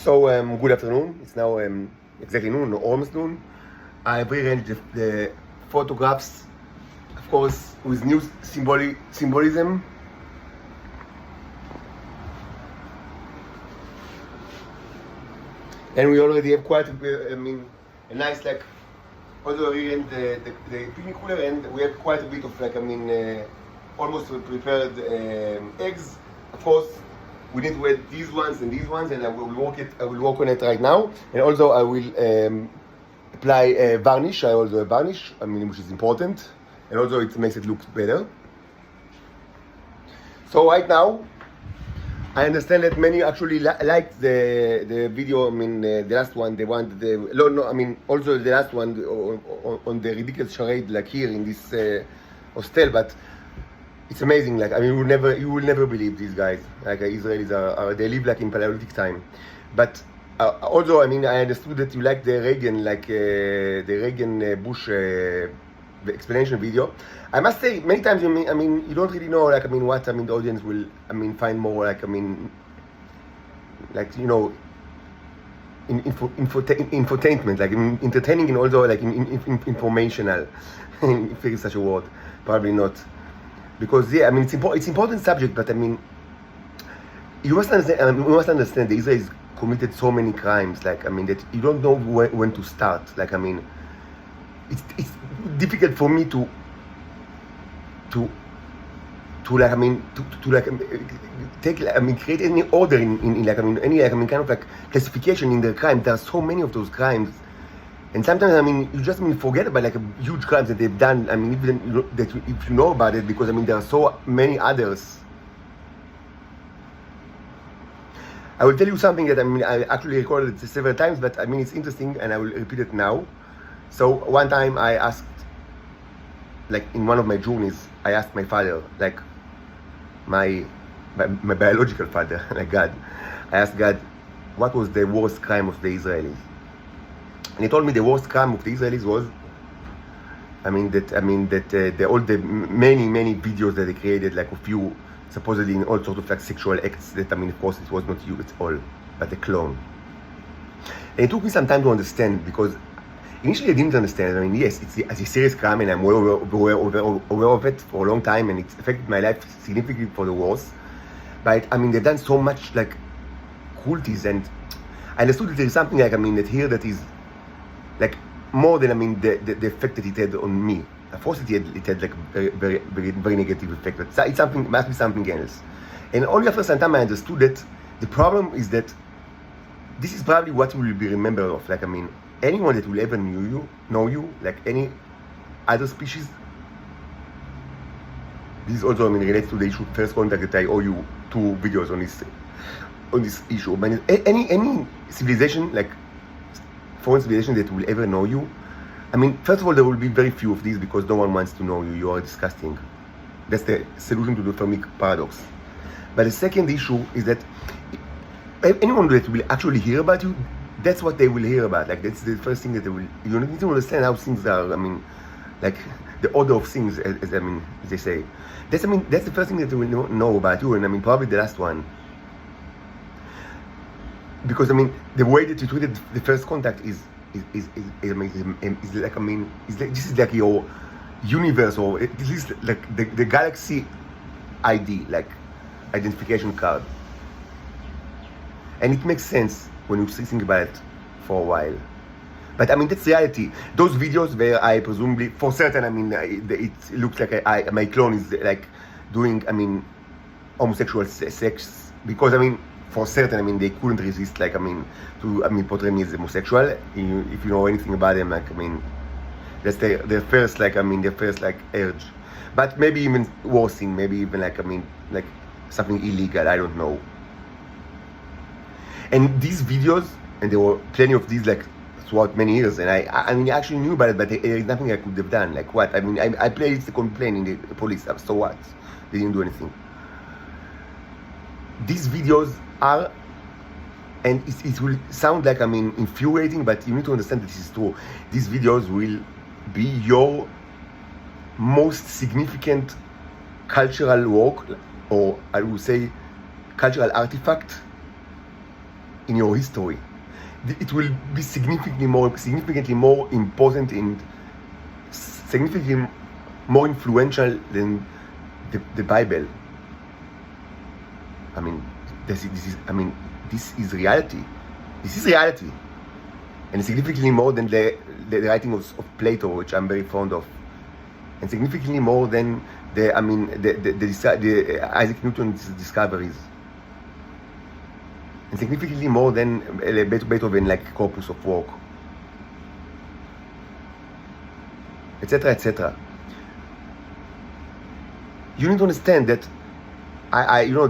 So, good afternoon. It's now exactly noon, or almost noon. I've rearranged the photographs, of course, with new symbolism. And we already have quite, a nice, although we rearranged the picnic cooler, and we have quite a bit of, almost prepared eggs. Of course, we need to add these ones, and I will work on it right now. And also I will apply varnish. I also have varnish, which is important, and also it makes it look better. So right now, I understand that many actually liked the video. The last one, also the last one on the ridiculous charade, like here in this hostel, but. It's amazing, you will never believe these guys. Israelis they live in Paleolithic time. But also, I understood that you like the Reagan, the Reagan Bush explanation video. I must say, many times, you don't really know, what, the audience will, find more, infotainment, entertaining, and also, informational, if there is such a word. Probably not. Because it's important subject, but you must understand the Israelis committed so many crimes, that you don't know when to start. It's difficult for me to take create any order in any kind of classification in the crime. There are so many of those crimes. And sometimes, you just forget about huge crimes that they've done. Even that if you know about it, because there are so many others. I will tell you something that I actually recorded it several times, but it's interesting, and I will repeat it now. So one time I asked, in one of my journeys, I asked my father, my biological father, God. I asked God, what was the worst crime of the Israelis? And he told me the worst crime of the Israelis was, all the many videos that they created, of you supposedly in all sorts of sexual acts that, of course it was not you at all, but a clone. And it took me some time to understand, because initially I didn't understand. Yes, it's a serious crime, and I'm well aware of it for a long time, and it's affected my life significantly for the worse. But they've done so much cruelties, and I understood that there is something that here that is more than the effect that it had on me. Of course, it had very negative effect. But it's must be something else. And only after some time I understood that the problem is that this is probably what you will be remembered of. Anyone that will ever know you, any other species. This is also relates to the issue of first contact that I owe you 2 videos on this issue. But any civilization foreign civilization that will ever know you, first of all, there will be very few of these, because no one wants to know you. You are disgusting. That's the solution to the Fermi paradox. But the second issue is that anyone that will actually hear about you, that's what they will hear about. That's the first thing that they will. You need to understand how things are. The order of things, as they say. That's the first thing that they will know about you, and probably the last one. Because the way that you treated the first contact is amazing. This is your universe, or at least the galaxy ID, identification card. And it makes sense when you think about it for a while. But that's reality. Those videos where I presumably, for certain, it looks like my clone is doing homosexual sex, because for certain, they couldn't resist, to portray me as homosexual. If you know anything about them, that's their first, their first, urge. But maybe even worse thing, maybe even, something illegal, I don't know. And these videos, and there were plenty of these, throughout many years, and I actually knew about it, but there is nothing I could have done. What? I played the complaint in the police, so what? They didn't do anything. These videos are, and it will sound infuriating, but you need to understand that this is true. These videos will be your most significant cultural work, or I would say cultural artifact in your history. It will be significantly more important and significantly more influential than the Bible. I mean, this is reality. This is reality, and significantly more than the writing of Plato, which I'm very fond of, and significantly more than the Isaac Newton's discoveries, and significantly more than Beethoven, like corpus of work, etc., etc. You need to understand that I grew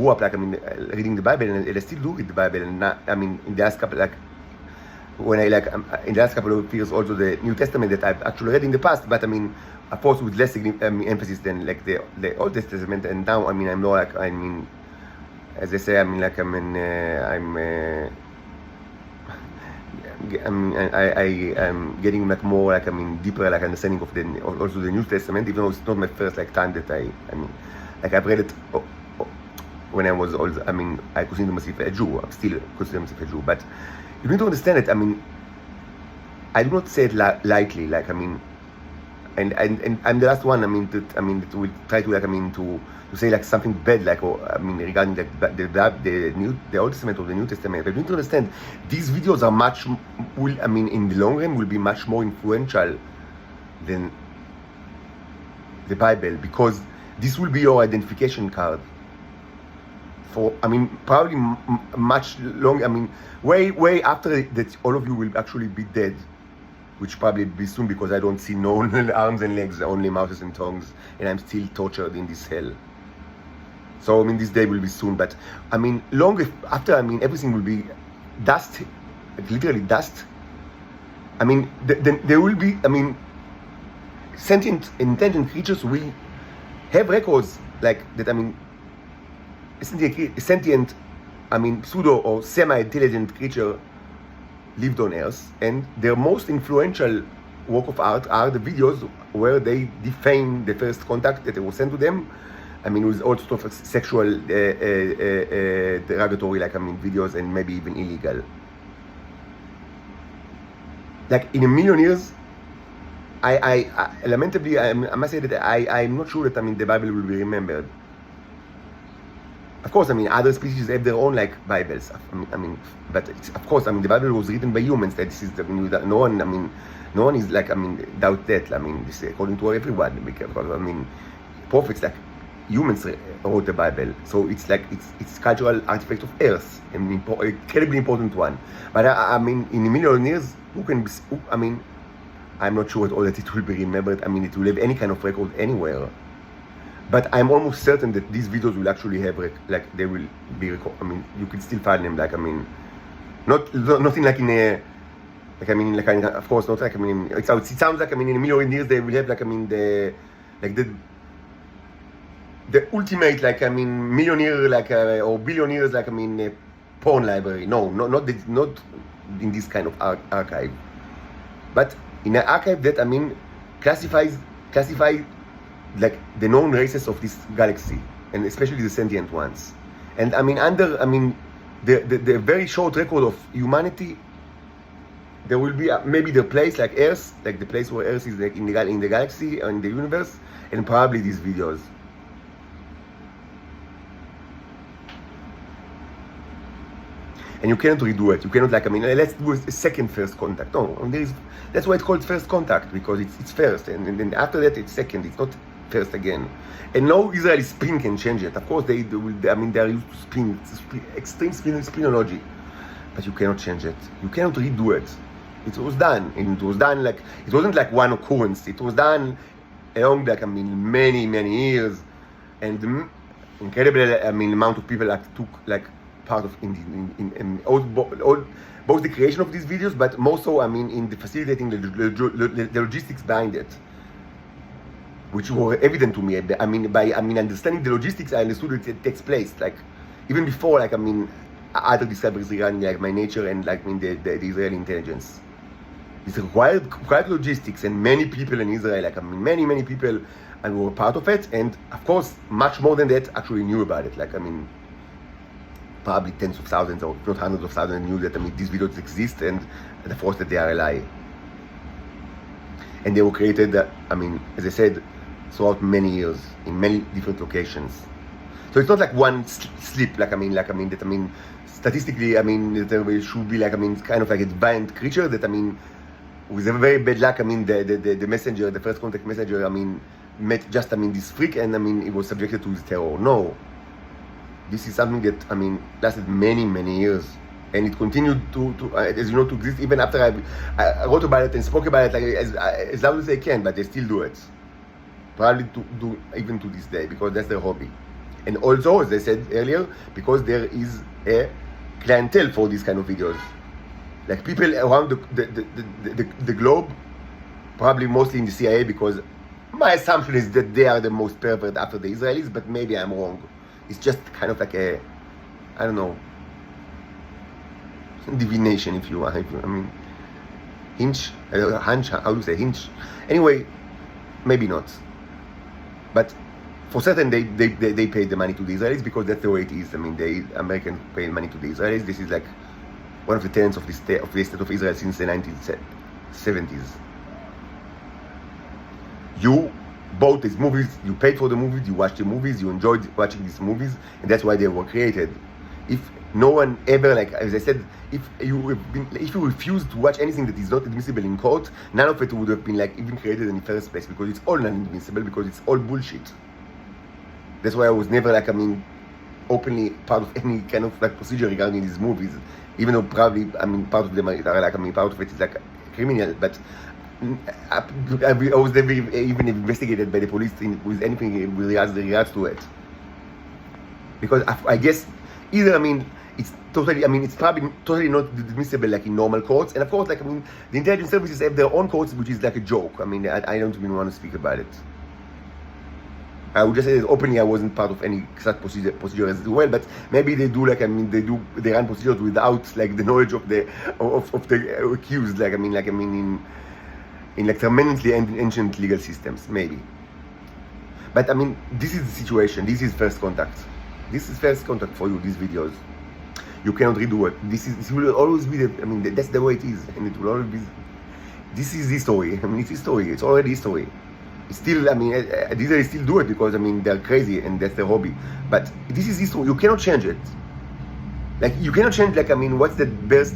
up reading the Bible, and I still do read the Bible, and in the last couple in the last couple of years also the New Testament that I've actually read in the past, but of course with less emphasis than like the Old Testament, and now I'm more as they say, I'm getting more deeper understanding of also the New Testament, even though it's not my first time that I've read it when I was old. I consider myself a Jew. I'm still consider myself a Jew, but you need to understand it. I do not say it lightly. And I'm the last one. That will try to say something bad, regarding the Old Testament or the New Testament. But you need to understand, these videos are in the long run will be much more influential than the Bible, because this will be your identification card for, probably much long, way after that all of you will actually be dead, which probably be soon, because I don't see no arms and legs, only mouths and tongues, and I'm still tortured in this hell. So, this day will be soon, but, long after, everything will be dust, literally dust. There will be, sentient, intelligent creatures will have records like that. Sentient, pseudo or semi-intelligent creature lived on Earth, and their most influential work of art are the videos where they defame the first contact that was sent to them. With all sorts of sexual, derogatory, videos, and maybe even illegal. In a million years, lamentably, I must say that I'm not sure that the Bible will be remembered. Of course, other species have their own Bibles. But of course, the Bible was written by humans. That this is no one is doubt that. This is according to everyone, because prophets humans wrote the Bible, so it's cultural artifact of Earth, an incredibly important one. But in a million years, who can be? I'm not sure at all that it will be remembered. It will have any kind of record anywhere. But I'm almost certain that these videos will actually have they will be you can still find them. Nothing in a of course not it sounds like in a million years they will have the ultimate millionaire or billionaires porn library. No, not in this kind of archive, but in an archive that classify the known races of this galaxy, and especially the sentient ones. And under the very short record of humanity, there will be maybe the place Earth, the place where Earth is in the galaxy and the universe, and probably these videos. And you cannot redo it. You cannot let's do a second first contact. No, that's why it's called first contact, because it's first, and then after that it's second. It's not first again. And no Israeli spin can change it. Of course they are used to spin, extreme spinology, but you cannot change it. You cannot redo it. It was done, and it was done it wasn't one occurrence. It was done along many years, and the incredible amount of people took part of in both the creation of these videos, but more so in the facilitating the logistics behind it, which were evident to me. By understanding the logistics, I understood it takes place even before other discoveries regarding my nature and the Israeli intelligence. It required logistics, and many people in Israel, many people, and were part of it, and of course much more than that actually knew about it. probably tens of thousands or if not hundreds of thousands knew that these videos exist, and the force that they are a lie. And they were created, as I said, throughout many years in many different locations. So it's not like one slip, statistically, there should be kind of like a giant creature that, with a very bad luck, the messenger, the first contact messenger, met just, this freak, and, it was subjected to this terror. No. This is something that, lasted many, many years. And it continued to as you know, to exist even after I wrote about it and spoke about it as loud as they can, but they still do it. Probably to do even to this day, because that's their hobby. And also, as I said earlier, because there is a clientele for these kind of videos. Like people around the globe, probably mostly in the CIA, because my assumption is that they are the most pervert after the Israelis, but maybe I'm wrong. It's just kind of like a, I don't know, divination, if you want. Hunch, how do you say hinge? Anyway, maybe not. But for certain, they paid the money to the Israelis, because that's the way it is. The Americans pay money to the Israelis. This is like one of the tenets of the state of Israel since the 1970s. You bought these movies, you paid for the movies, you watched the movies, you enjoyed watching these movies, and that's why they were created. If no one ever, as I said, if you refuse to watch anything that is not admissible in court, none of it would have been even created in the first place, because it's all non-admissible, because it's all bullshit. That's why I was never openly part of any kind of procedure regarding these movies, even though probably part of them are part of it is criminal, but I was never even investigated by the police with anything with regards to it, because I guess either it's totally it's probably totally not admissible in normal courts, and of course the intelligence services have their own courts, which is a joke. I don't even want to speak about it. I would just say that openly I wasn't part of any such procedure as well, but maybe they do they run procedures without the knowledge of the accused, in tremendously ancient legal systems, maybe. But this is the situation. This is first contact. This is first contact for you. These videos, you cannot redo it. This will always be that's the way it is, and it will always be. This is history. It's history. It's already history. It's still, they still do it because they're crazy and that's their hobby. But this is history. You cannot change it. You cannot change what's the birth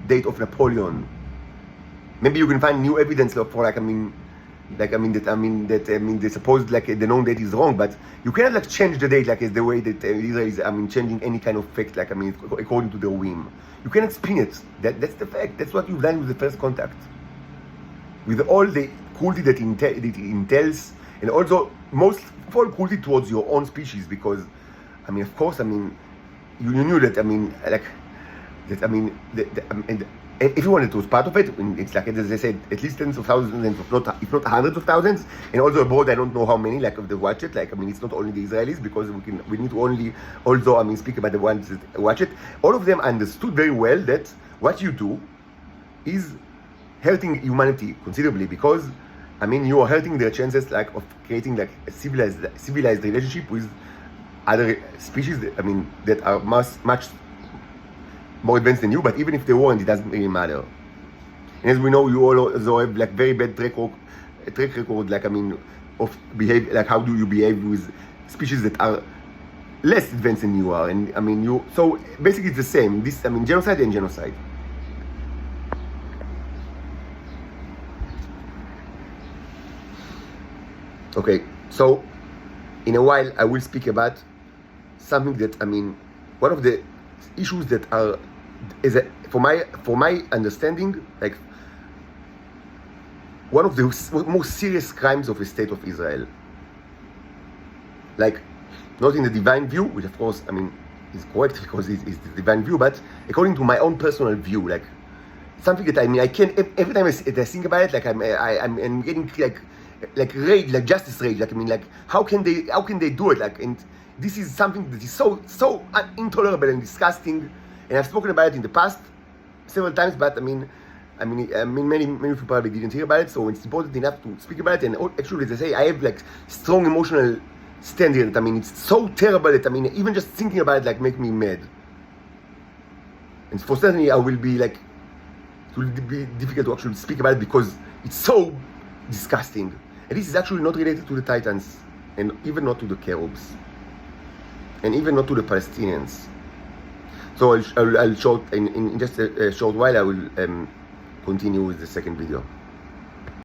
date of Napoleon? Maybe you can find new evidence for they suppose the known date is wrong, but you cannot change the date as the way that Israel is changing any kind of fact according to their whim. You cannot spin it. That's the fact. That's what you've done with the first contact. With all the cruelty that it entails, and also most of all cruelty towards your own species, because of course you knew that everyone that was part of it, it's as I said, at least tens of thousands, if not hundreds of thousands, and also abroad I don't know how many they watch it. It's not only the Israelis, because we need to only also speak about the ones that watch it. All of them understood very well that what you do is hurting humanity considerably, because you are hurting their chances of creating a civilized relationship with other species that are much more advanced than you. But even if they weren't, it doesn't really matter. And as we know, you also have very bad track record of behave, how do you behave with species that are less advanced than you are. And so basically it's the same. This genocide and genocide. Okay, so in a while I will speak about something that one of the issues that are for my understanding one of the most serious crimes of the state of Israel. Not in the divine view, which of course is correct because it's the divine view, but according to my own personal view, something that I can't, every time I think about it, I'm getting rage, justice rage. How can they do it? And this is something that is so intolerable and disgusting. And I've spoken about it in the past several times, but many people probably didn't hear about it. So it's important enough to speak about it. And actually, as I say, I have strong emotional stand here. I mean, it's so terrible that, I mean, even just thinking about it, like, make me mad. And for certainly, I will be like, it will be difficult to actually speak about it because it's so disgusting. And this is actually not related to the Titans, and even not to the Cherubs, and even not to the Palestinians. So I'll show in just a short while. I will continue with the second video.